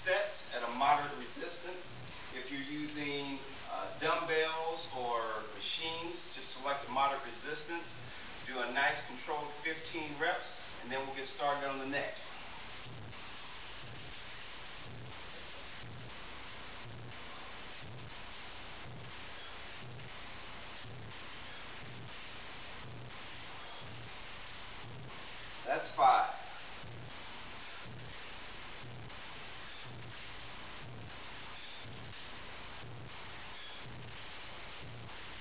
sets at a moderate resistance. If you're using dumbbells or machines, just select a moderate resistance. Do a nice controlled 15 reps, and then we'll get started on the next. That's 5.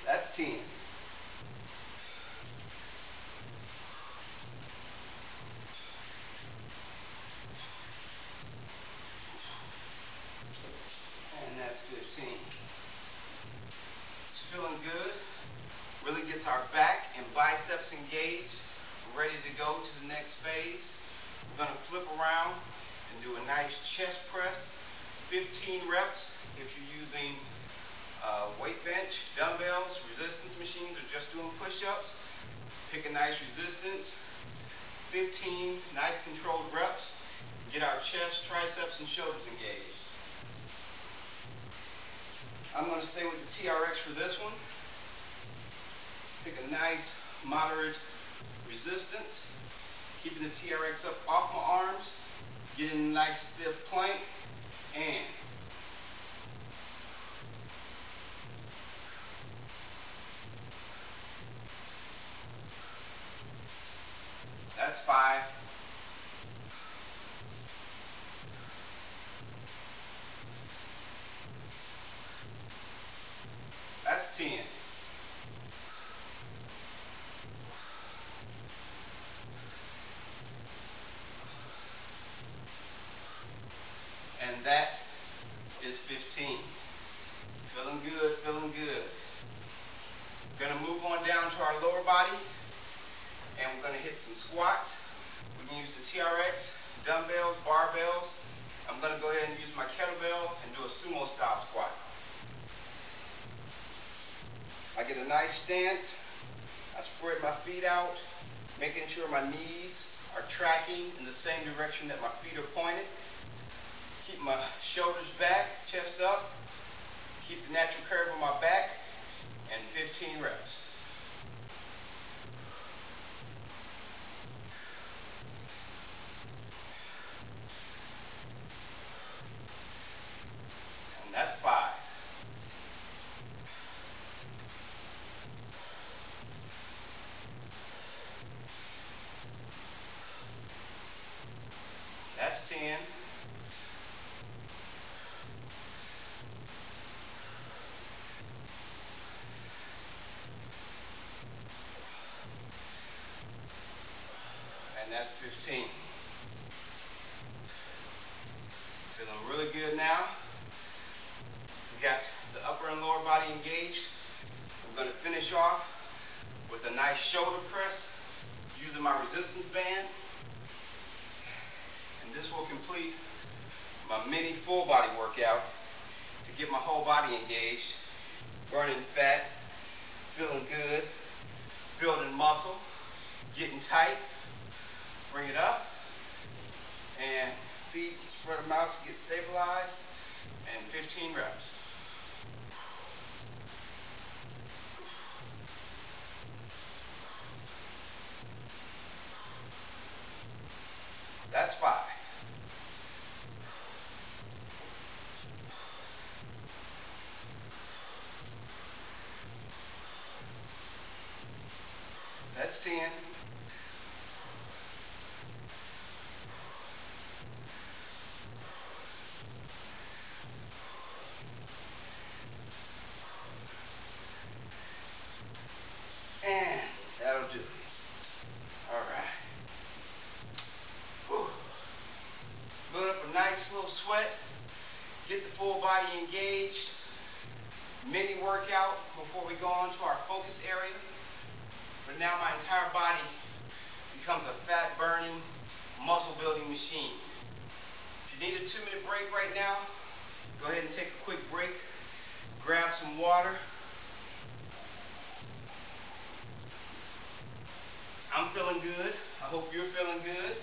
That's 10. And that's 15. It's feeling good. Really gets our back and biceps engaged. We're ready to go to the next phase. We're going to flip around and do a nice chest press. 15 reps if you're using weight bench, dumbbells, resistance machines, or just doing push-ups. Pick a nice resistance. 15 nice controlled reps. Get our chest, triceps, and shoulders engaged. I'm going to stay with the TRX for this one. Pick a nice moderate resistance. Keeping the TRX up off my arms. Getting a nice stiff plank. And that's 5. That's 10. And that is 15. Feeling good, feeling good. We're going to move on down to our lower body, and we're going to hit some squats. We can use the TRX, dumbbells, barbells. I'm going to go ahead and use my kettlebell and do a sumo style squat. I get a nice stance. I spread my feet out, making sure my knees are tracking in the same direction that my feet are pointed. Keep my shoulders back, chest up. Keep the natural curve on my back, and 15 reps. And that's 5. That's 10. And that's 15. Feeling really good now. We got the upper and lower body engaged. We're going to finish off with a nice shoulder press using my resistance band. And this will complete my mini full body workout to get my whole body engaged, burning fat, feeling good, building muscle, getting tight. Bring it up, and feet, spread them out to get stabilized, and 15 reps. That's 5. That's 10. And that'll do it. All right. Whew. Build up a nice little sweat. Get the full body engaged. Mini workout before we go on to our focus area. But now my entire body becomes a fat burning, muscle building machine. If you need a 2-minute break right now, go ahead and take a quick break. Grab some water. I'm feeling good. I hope you're feeling good.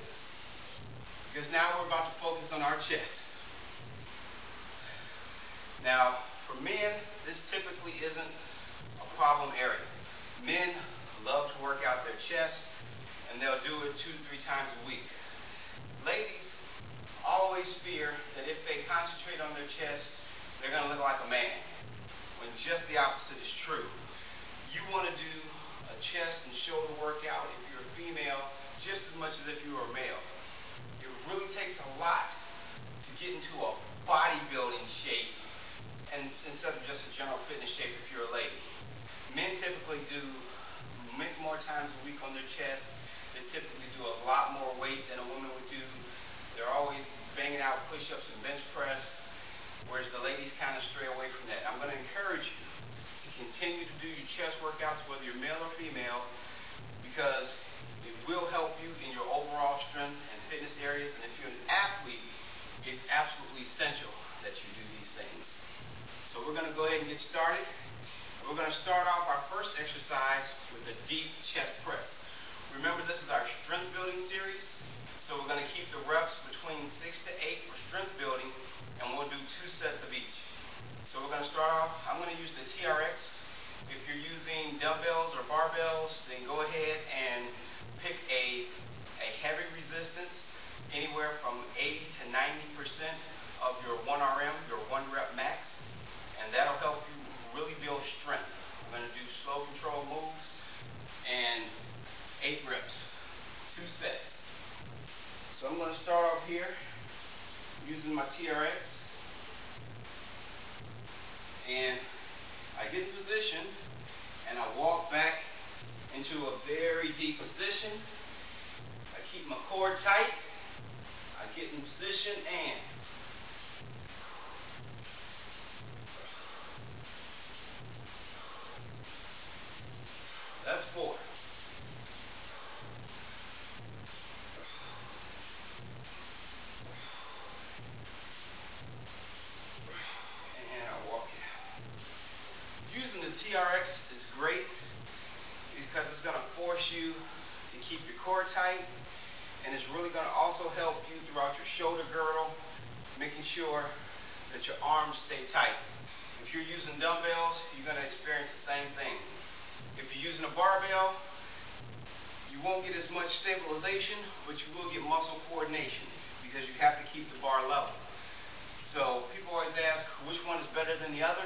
Because now we're about to focus on our chest. Now, for men, this typically isn't a problem area. Men love to work out their chest, and they'll do it 2 to 3 times a week. Ladies always fear that if they concentrate on their chest, they're going to look like a man, when just the opposite is true. You want to do a chest and shoulder workout if you're a female just as much as if you were a male. It really takes a lot to get into a bodybuilding shape and instead of just a general fitness shape if you're a lady. Men typically do many more times a week on their chest. They typically do a lot more weight than a woman would do. They're always banging out push-ups and bench press, whereas the ladies kind of stray away from that. I'm going to encourage you to continue to do your chest workouts, whether you're male or female, because it will help you in your overall strength and fitness areas. And if you're an athlete, it's absolutely essential that you do these things. So we're going to go ahead and get started. We're going to start off our first exercise with a deep chest press. Remember, this is our strength building series, so we're going to keep the reps between 6 to 8 for strength building, and we'll do 2 sets of each. So we're going to start off, I'm going to use the TRX. If you're using dumbbells or barbells, then go ahead and pick a heavy resistance, anywhere from 80 to 90% of your 1RM, your 1 rep max, and that'll help you really build strength. We're going to do slow control moves and 8 reps, 2 sets. So I'm going to start off here using my TRX, and I get in position and I walk back into a very deep position. I keep my core tight. I get in position and that's 4. And I walk out. Using the TRX is great because it's going to force you to keep your core tight, and it's really going to also help you throughout your shoulder girdle, making sure that your arms stay tight. If you're using dumbbells, you're going to experience the same thing. If you're using a barbell, you won't get as much stabilization, but you will get muscle coordination because you have to keep the bar level. So people always ask, which one is better than the other?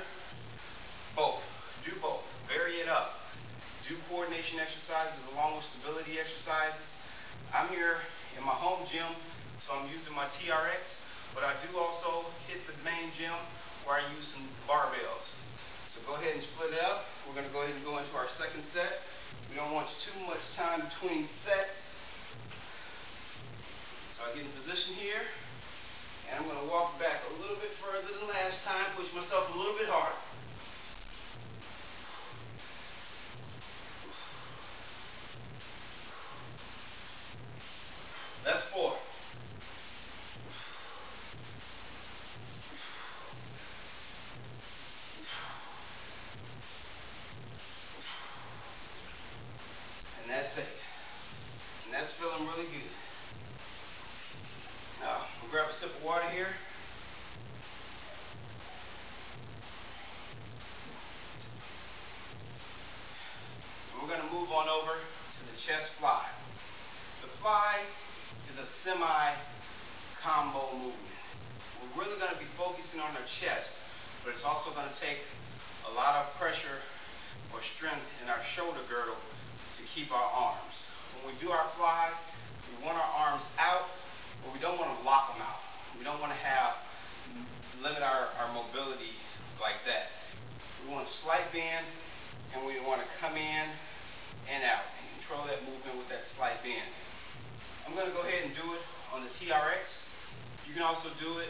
Both. Do both. Vary it up. Do coordination exercises along with stability exercises. I'm here in my home gym, so I'm using my TRX, but I do also hit the main gym where I use some barbells. So go ahead and split it up. We're going to go ahead and go into our second set. We don't want too much time between sets. So I get in position here, and I'm going to walk back a little bit further than last time, push myself a little bit harder. That's 4. And that's 8. And that's feeling really good. Now, we'll grab a sip of water here. And we're going to move on over to the chest fly. The fly is a semi-combo movement. We're really going to be focusing on our chest, but it's also going to take a lot of pressure or strength in our shoulder girdle to keep our arms. When we do our fly, we want our arms out, but we don't want to lock them out. We don't want to limit our mobility like that. We want a slight bend, and we want to come in and out and control that movement with that slight bend. I'm going to go ahead and do it on the TRX. You can also do it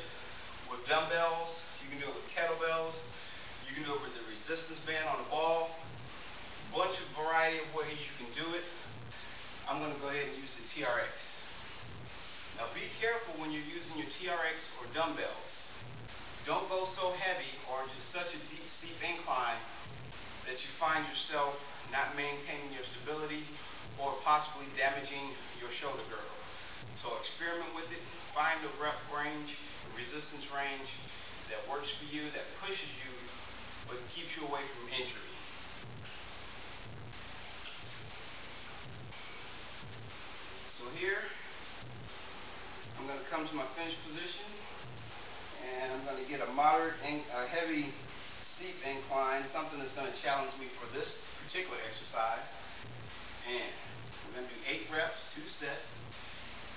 with dumbbells. You can do it with kettlebells. You can do it with the resistance band on the ball. Bunch of variety of ways you can do it. I'm going to go ahead and use the TRX. Now be careful when you're using your TRX or dumbbells. Don't go so heavy or to such a deep, steep incline that you find yourself not maintaining your stability or possibly damaging your shoulder girdle. So experiment with it, find the rep range, the resistance range, that works for you, that pushes you, but keeps you away from injury. So here, I'm going to come to my finished position, and I'm going to get a moderate and a heavy steep incline, something that's going to challenge me for this particular exercise. And we're going to do 8 reps, 2 sets,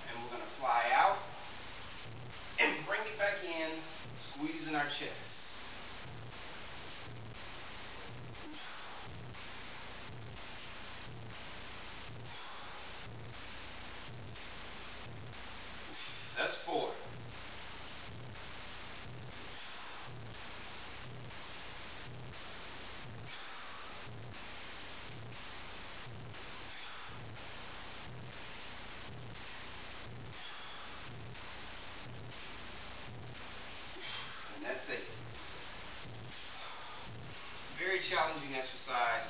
and we're going to fly out and bring it back in, squeezing our chest. That's 4. And that's 8. Very challenging exercise.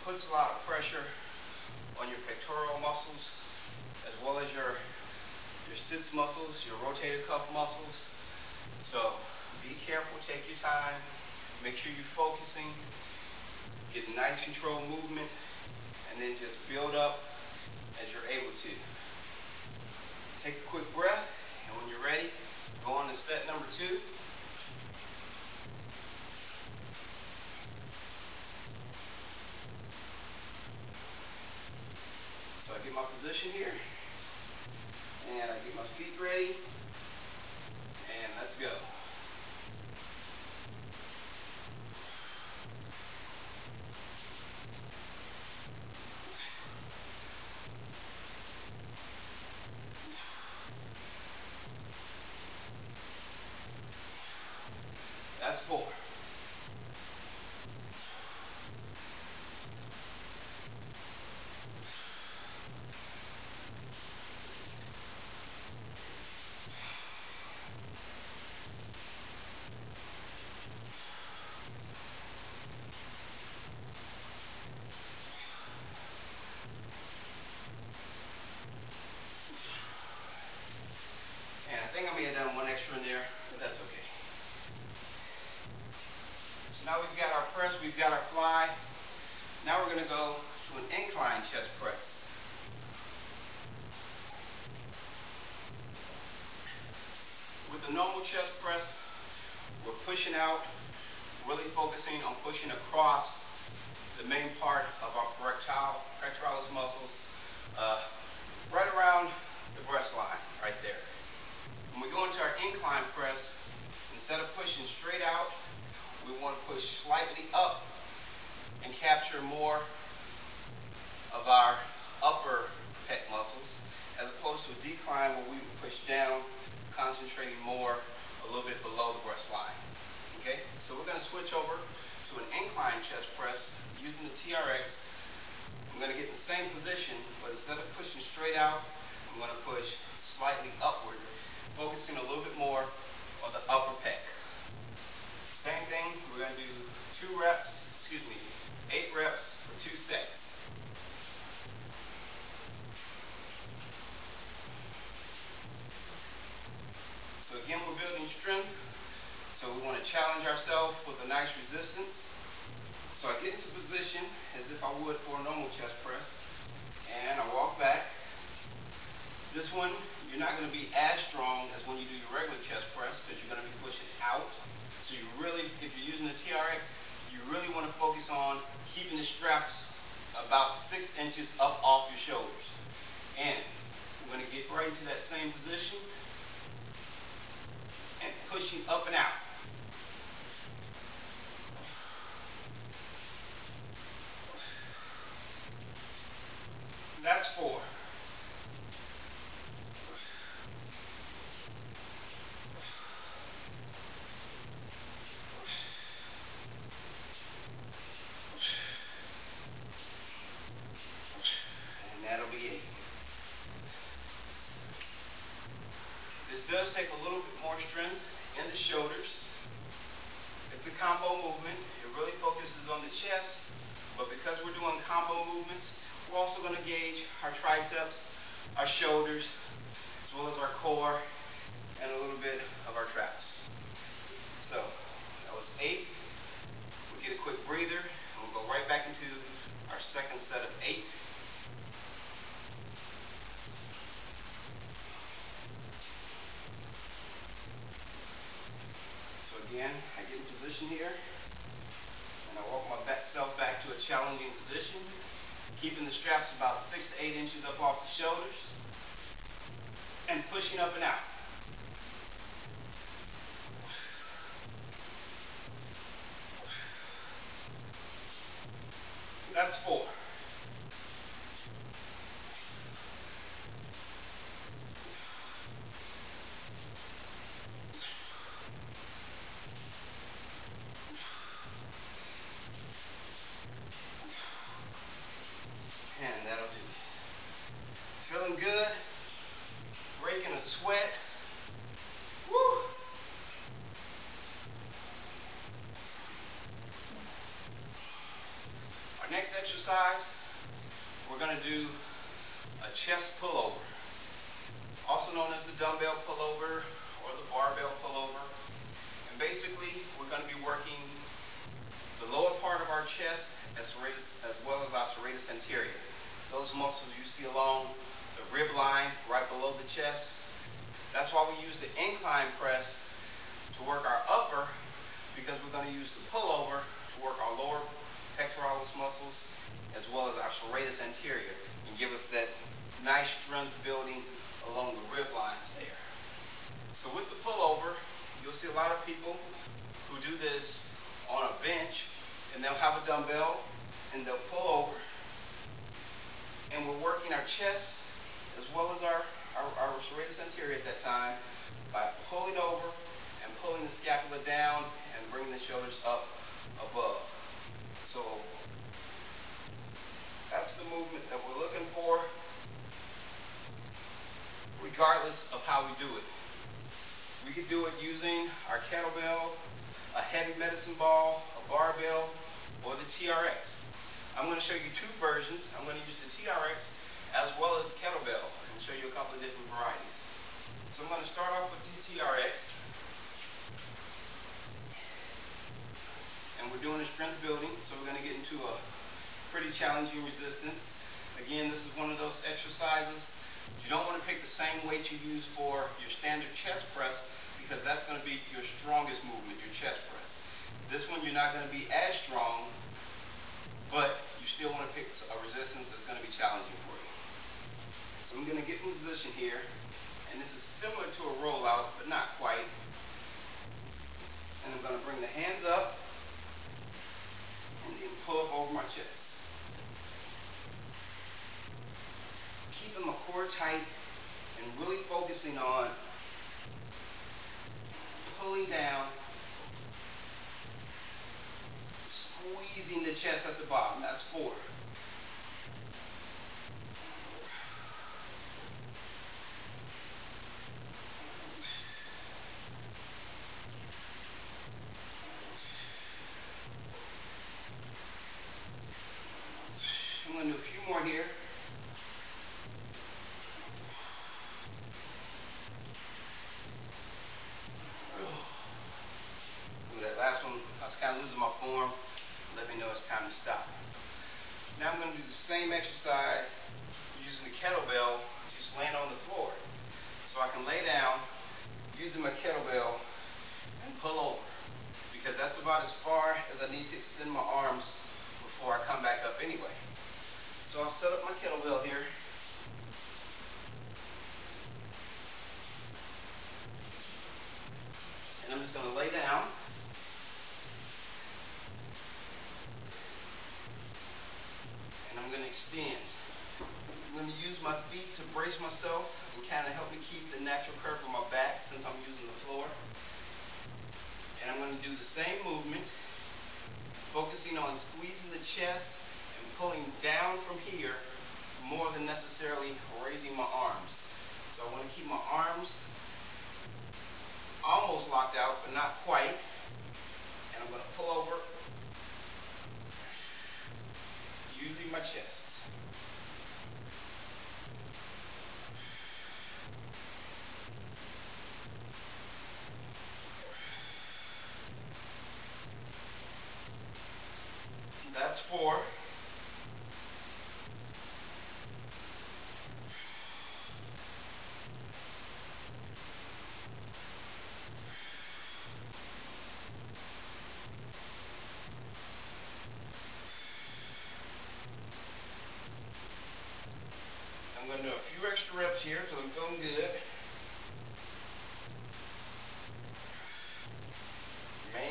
Puts a lot of pressure on your pectoral muscles as well as your sits muscles, your rotator cuff muscles. So be careful, take your time, make sure you're focusing, get a nice controlled movement, and then just build up as you're able to. Take a quick breath, and when you're ready, go on to set number 2. So I get my position here, and I get my feet ready, and let's go. That's 4. And I think I may have done 1 extra in there, but that's okay. So now we've got our press, we've got our fly. Now we're going to go to an incline chest press. With the normal chest press, we're pushing out, really focusing on pushing across the main part of our pectoralis muscles, right around the breast line, right there. When we go into our incline press, instead of pushing straight out, we want to push slightly up and capture more of our upper pec muscles, as opposed to a decline where we would push down, concentrating more a little bit below the breast line. Okay, so we're going to switch over to an incline chest press using the TRX. I'm going to get in the same position, but instead of pushing straight out, I'm going to push slightly upward, focusing a little bit more on the upper pec. Same thing, we're going to do 8 reps for 2 sets. So again, we're building strength, so we want to challenge ourselves with a nice resistance. So I get into position as if I would for a normal chest press, and I walk back. This one, you're not going to be as strong as when you do your regular chest press because you're going to be pushing out. So you really, if you're using the TRX, you really want to focus on keeping the straps about 6 inches up off your shoulders. And we're going to get right into that same position and pushing up and out. That's 4. And that'll be 8. This does take a little bit more strength in the shoulders. It's a combo movement. It really focuses on the chest, but because we're doing combo movements, we're also going to gauge our triceps, our shoulders, as well as our core, and a little bit of our traps. again, I get in position here, and I walk myself back to a challenging position, keeping the straps about 6 to 8 inches up off the shoulders, and pushing up and out. That's 4. And that'll do it. Feeling good, breaking a sweat. Woo! Our next exercise, we're going to do a chest pullover, also known as the dumbbell pullover or the barbell pullover. And basically, we're going to be working the lower part of our chest as well as our serratus anterior. Those muscles you see along the rib line right below the chest. That's why we use the incline press to work our upper, because we're going to use the pullover to work our lower pectoralis muscles as well as our serratus anterior and give us that nice strength building along the rib lines there. So with the pullover, you'll see a lot of people who do this on a bench, and they'll have a dumbbell and they'll pull over, and we're working our chest as well as our serratus anterior at that time by pulling over and pulling the scapula down and bringing the shoulders up above. So that's the movement that we're looking for, regardless of how we do it. We could do it using our kettlebell, a heavy medicine ball, a barbell, or the TRX. I'm going to show you 2 versions. I'm going to use the TRX as well as the kettlebell and show you a couple of different varieties. So I'm going to start off with the TRX. And we're doing a strength building, so we're going to get into a pretty challenging resistance. Again, this is one of those exercises. You don't want to pick the same weight you use for your standard chest press, because that's going to be your strongest movement, your chest press. This one you're not going to be as strong, but you still want to pick a resistance that's going to be challenging for you. So I'm going to get in position here, and this is similar to a rollout, but not quite. And I'm going to bring the hands up and then pull up over my chest. Keeping my core tight and really focusing on pulling down, squeezing the chest at the bottom. That's 4. I'm going to do a few more here. That last one, I was kind of losing my form. Let me know it's time to stop. Now I'm going to do the same exercise using the kettlebell, just laying on the floor. So I can lay down using my kettlebell and pull over, because that's about as far as I need to extend my arms before I come back up anyway. So I'll set up my kettlebell here. And I'm just going to lay down. And I'm going to extend. I'm going to use my feet to brace myself and kind of help me keep the natural curve of my back since I'm using the floor. And I'm going to do the same movement, focusing on squeezing the chest and pulling down from here more than necessarily raising my arms. So I want to keep my arms almost locked out, but not quite. And I'm going to pull over using my chest. That's 4.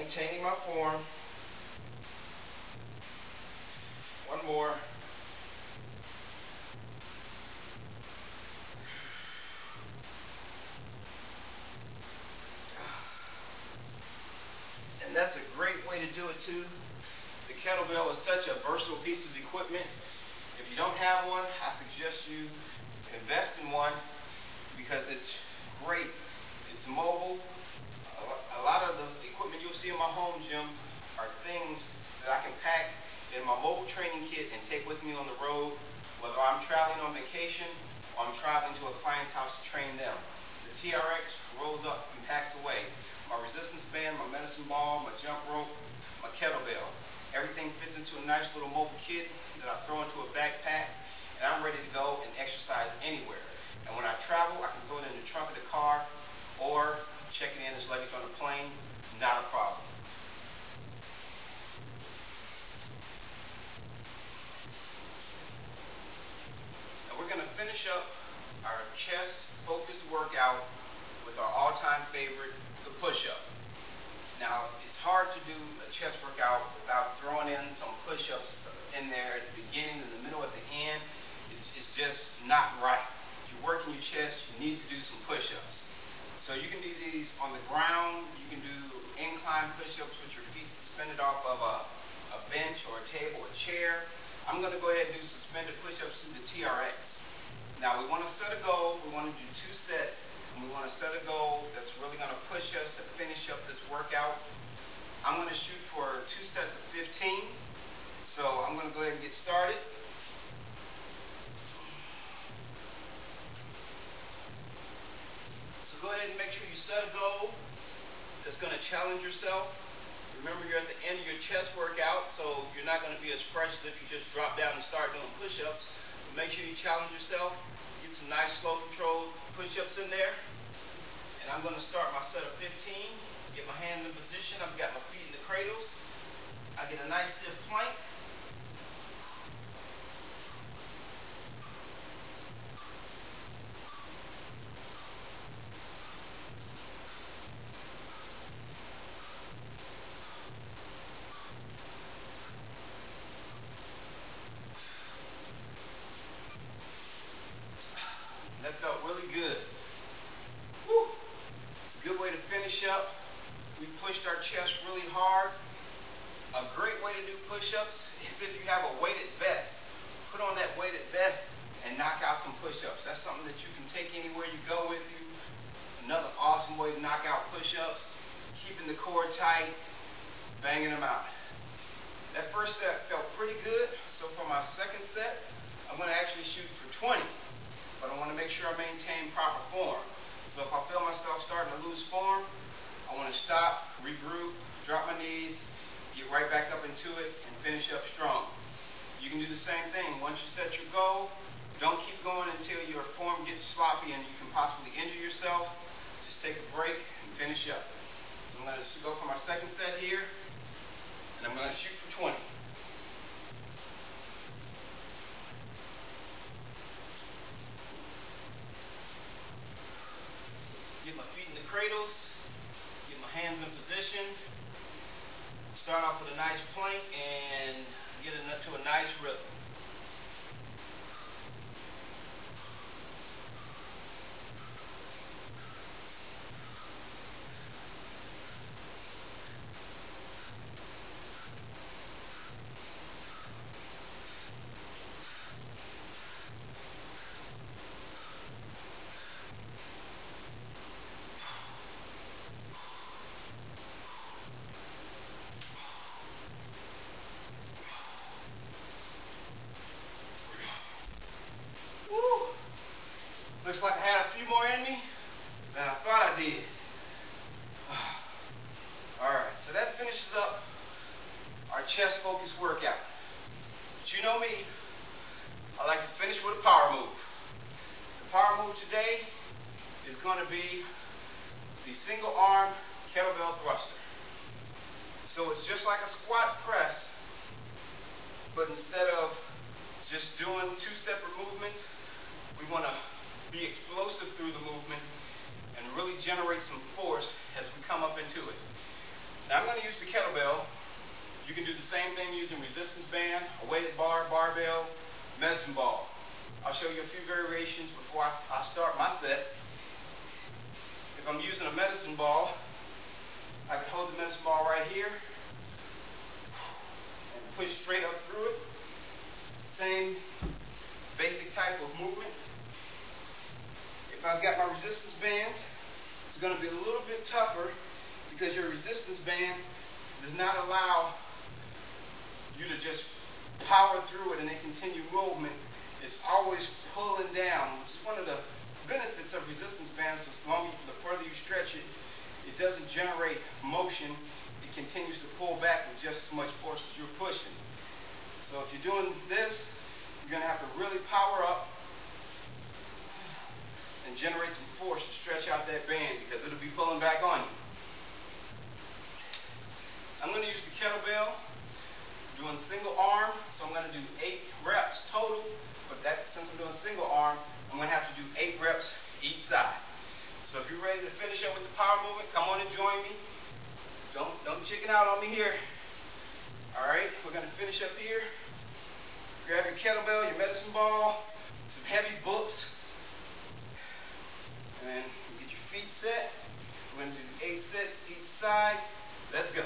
maintaining my form. One more. And that's a great way to do it too. The kettlebell is such a versatile piece of equipment. If you don't have one, I suggest you invest in one because it's great. It's mobile. A lot of the equipment you'll see in my home gym are things that I can pack in my mobile training kit and take with me on the road, whether I'm traveling on vacation or I'm traveling to a client's house to train them. The TRX rolls up and packs away. My resistance band, my medicine ball, my jump rope, my kettlebell. Everything fits into a nice little mobile kit that I throw into a backpack, and I'm ready to go and exercise anywhere. And when I travel, I can throw it in the trunk of the car or check it in as luggage on the plane. Not a problem. And we're going to finish up our chest-focused workout with our all-time favorite, the push-up. Now, it's hard to do a chest workout without throwing in some push-ups in there at the beginning, in the middle, at the end. It's just not right. If you're working your chest, you need to do some push-ups. So you can do these on the ground. You can do incline push-ups with your feet suspended off of a bench or a table or chair. I'm going to go ahead and do suspended push-ups through the TRX. Now, we want to set a goal. We want to do 2 sets. And we want to set a goal that's really going to push us to finish up this workout. I'm going to shoot for 2 sets of 15. So I'm going to go ahead and get started. So go ahead and make sure you set a goal that's going to challenge yourself. Remember, you're at the end of your chest workout, so you're not going to be as fresh as if you just drop down and start doing push-ups. But make sure you challenge yourself. Get some nice, slow, controlled push-ups in there. And I'm going to start my set of 15. Get my hands in position. I've got my feet in the cradles. I get a nice stiff plank. That felt really good. Woo. It's a good way to finish up. We pushed our chest really hard. A great way to do push-ups is if you have a weighted vest. Put on that weighted vest and knock out some push-ups. That's something that you can take anywhere you go with you. Another awesome way to knock out push-ups. Keeping the core tight, banging them out. That first set felt pretty good. So for my second set, I'm going to actually shoot for 20. But I want to make sure I maintain proper form. So if I feel myself starting to lose form, I want to stop, regroup, drop my knees, get right back up into it, and finish up strong. You can do the same thing. Once you set your goal, don't keep going until your form gets sloppy and you can possibly injure yourself. Just take a break and finish up. So I'm going to go for my second set here, and I'm going to shoot for 20. Get my feet in the cradles, get my hands in position, start off with a nice plank and get into a nice rhythm. Looks like I had a few more in me than I thought I did. Alright, so that finishes up our chest-focused workout. But you know me, I like to finish with a power move. The power move today is going to be the single arm kettlebell thruster. So it's just like a squat press, but instead of just doing 2 separate movements, we want to be explosive through the movement and really generate some force as we come up into it. Now I'm going to use the kettlebell. You can do the same thing using resistance band, a weighted bar, barbell, medicine ball. I'll show you a few variations before I start my set. If I'm using a medicine ball, I can hold the medicine ball right here and push straight up through it. Same basic type of movement. If I've got my resistance bands, it's going to be a little bit tougher because your resistance band does not allow you to just power through it and then continue movement. It's always pulling down, which is one of the benefits of resistance bands. The further you stretch it, it doesn't generate motion. It continues to pull back with just as much force as you're pushing. So if you're doing this, you're going to have to really power up and generate some force to stretch out that band because it'll be pulling back on you. I'm going to use the kettlebell, doing single arm, so I'm going to do 8 reps total, but since I'm doing single arm, I'm going to have to do 8 reps each side. So if you're ready to finish up with the power movement, come on and join me. Don't chicken out on me here. Alright, we're going to finish up here. Grab your kettlebell, your medicine ball, some heavy books, and get your feet set. We're going to do 8 sets each side. Let's go.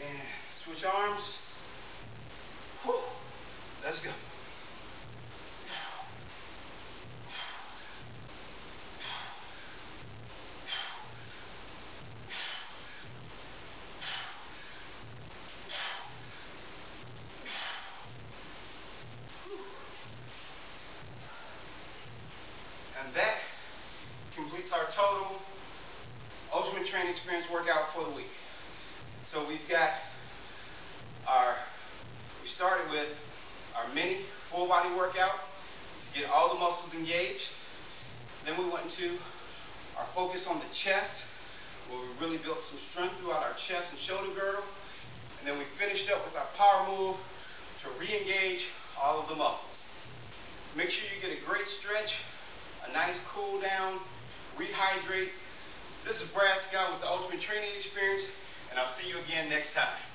And switch arms. Whew. Let's go. And that completes our total Ultimate Training Experience workout for the week. So we started with our mini full body workout to get all the muscles engaged. Then we went into our focus on the chest, where we really built some strength throughout our chest and shoulder girdle. And then we finished up with our power move to re-engage all of the muscles. Make sure you get a great stretch, a nice cool down, rehydrate. This is Brad Scott with the Ultimate Training Experience, and I'll see you again next time.